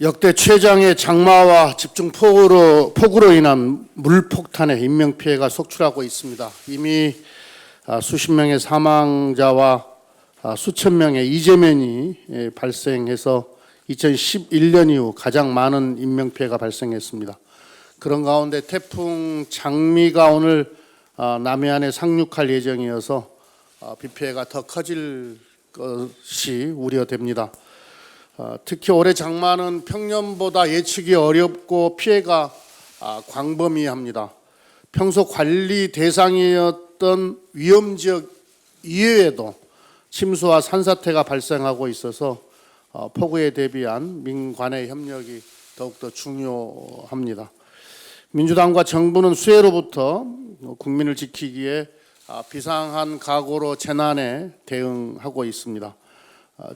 역대 최장의 장마와 집중 폭우로 인한 물폭탄에 인명피해가 속출하고 있습니다. 이미 수십 명의 사망자와 수천 명의 이재민이 발생해서 2011년 이후 가장 많은 인명피해가 발생했습니다. 그런 가운데 태풍 장미가 오늘 남해안에 상륙할 예정이어서 비 피해가 더 커질 것이 우려됩니다. 특히 올해 장마는 평년보다 예측이 어렵고 피해가 광범위합니다. 평소 관리 대상이었던 위험지역 이외에도 침수와 산사태가 발생하고 있어서 폭우에 대비한 민관의 협력이 더욱더 중요합니다. 민주당과 정부는 수해로부터 국민을 지키기에 비상한 각오로 재난에 대응하고 있습니다.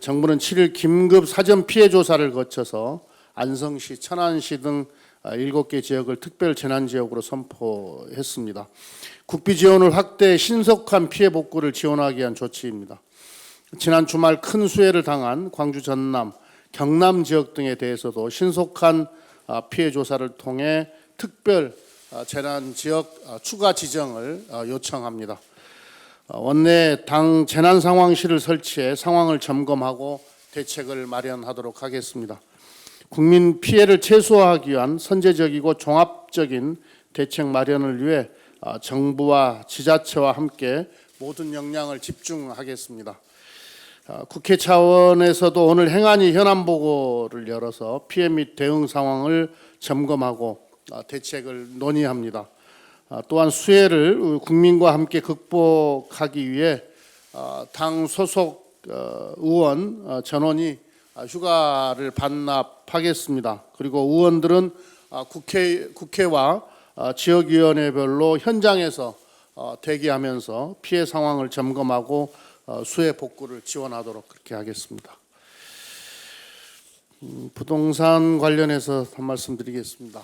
정부는 7일 긴급 사전 피해 조사를 거쳐서 안성시, 천안시 등 7개 지역을 특별 재난지역으로 선포했습니다. 국비 지원을 확대 신속한 피해 복구를 지원하기 위한 조치입니다. 지난 주말 큰 수해를 당한 광주, 전남, 경남 지역 등에 대해서도 신속한 피해 조사를 통해 특별 재난지역 추가 지정을 요청합니다. 원내 당 재난상황실을 설치해 상황을 점검하고 대책을 마련하도록 하겠습니다. 국민 피해를 최소화하기 위한 선제적이고 종합적인 대책 마련을 위해 정부와 지자체와 함께 모든 역량을 집중하겠습니다. 국회 차원에서도 오늘 행안위 현안보고를 열어서 피해 및 대응 상황을 점검하고 대책을 논의합니다. 또한 수해를 국민과 함께 극복하기 위해 당 소속 의원 전원이 휴가를 반납하겠습니다. 그리고 의원들은 국회와 지역위원회별로 현장에서 대기하면서 피해 상황을 점검하고 수해 복구를 지원하도록 그렇게 하겠습니다. 부동산 관련해서 한 말씀 드리겠습니다.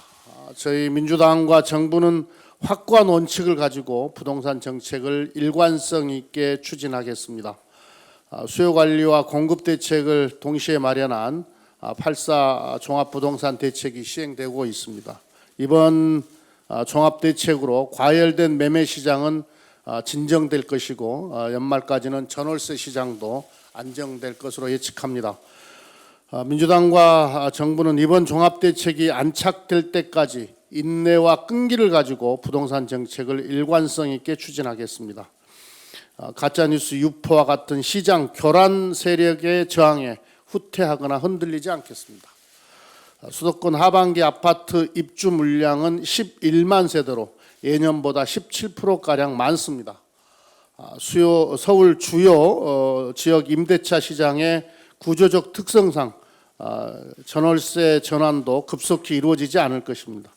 저희 민주당과 정부는 확고한 원칙을 가지고 부동산 정책을 일관성 있게 추진하겠습니다. 수요관리와 공급 대책을 동시에 마련한 8.4 종합부동산 대책이 시행되고 있습니다. 이번 종합대책으로 과열된 매매 시장은 진정될 것이고 연말까지는 전월세 시장도 안정될 것으로 예측합니다. 민주당과 정부는 이번 종합대책이 안착될 때까지 인내와 끈기를 가지고 부동산 정책을 일관성 있게 추진하겠습니다. 가짜뉴스 유포와 같은 시장 교란 세력의 저항에 후퇴하거나 흔들리지 않겠습니다. 수도권 하반기 아파트 입주 물량은 11만 세대로 예년보다 17%가량 많습니다. 서울 주요 지역 임대차 시장의 구조적 특성상 전월세 전환도 급속히 이루어지지 않을 것입니다.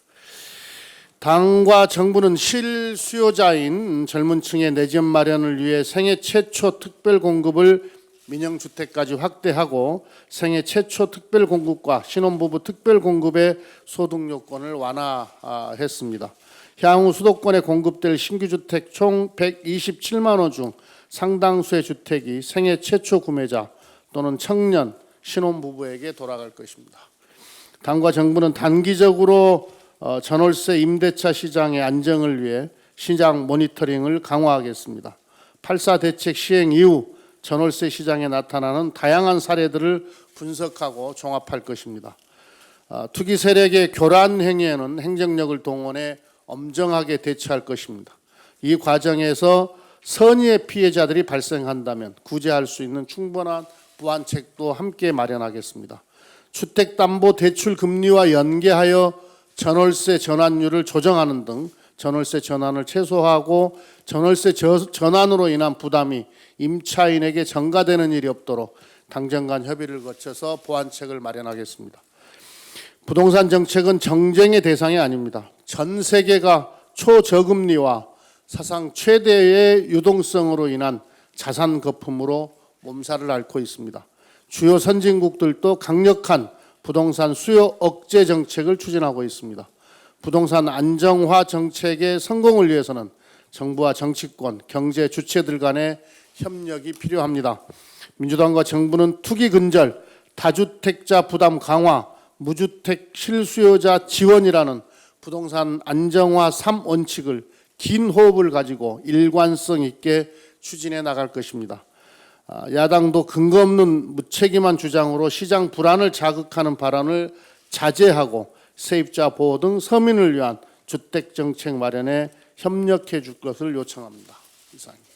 당과 정부는 실수요자인 젊은 층의 내 집 마련을 위해 생애 최초 특별 공급을 민영주택까지 확대하고 생애 최초 특별 공급과 신혼부부 특별 공급의 소득 요건을 완화했습니다. 향후 수도권에 공급될 신규주택 총 127만 호 중 상당수의 주택이 생애 최초 구매자 또는 청년, 신혼부부에게 돌아갈 것입니다. 당과 정부는 단기적으로 전월세 임대차 시장의 안정을 위해 시장 모니터링을 강화하겠습니다. 8.4 대책 시행 이후 전월세 시장에 나타나는 다양한 사례들을 분석하고 종합할 것입니다. 투기 세력의 교란 행위에는 행정력을 동원해 엄정하게 대처할 것입니다. 이 과정에서 선의의 피해자들이 발생한다면 구제할 수 있는 충분한 보완책도 함께 마련하겠습니다. 주택담보대출 금리와 연계하여 전월세 전환율을 조정하는 등 전월세 전환을 최소화하고 전월세 전환으로 인한 부담이 임차인에게 전가되는 일이 없도록 당정 간 협의를 거쳐서 보완책을 마련하겠습니다. 부동산 정책은 정쟁의 대상이 아닙니다. 전 세계가 초저금리와 사상 최대의 유동성으로 인한 자산 거품으로 몸살을 앓고 있습니다. 주요 선진국들도 강력한 부동산 수요 억제 정책을 추진하고 있습니다. 부동산 안정화 정책의 성공을 위해서는 정부와 정치권, 경제 주체들 간의 협력이 필요합니다. 민주당과 정부는 투기 근절, 다주택자 부담 강화, 무주택 실수요자 지원이라는 부동산 안정화 3원칙을 긴 호흡을 가지고 일관성 있게 추진해 나갈 것입니다. 야당도 근거 없는 무책임한 주장으로 시장 불안을 자극하는 발언을 자제하고 세입자 보호 등 서민을 위한 주택 정책 마련에 협력해 줄 것을 요청합니다. 이상입니다.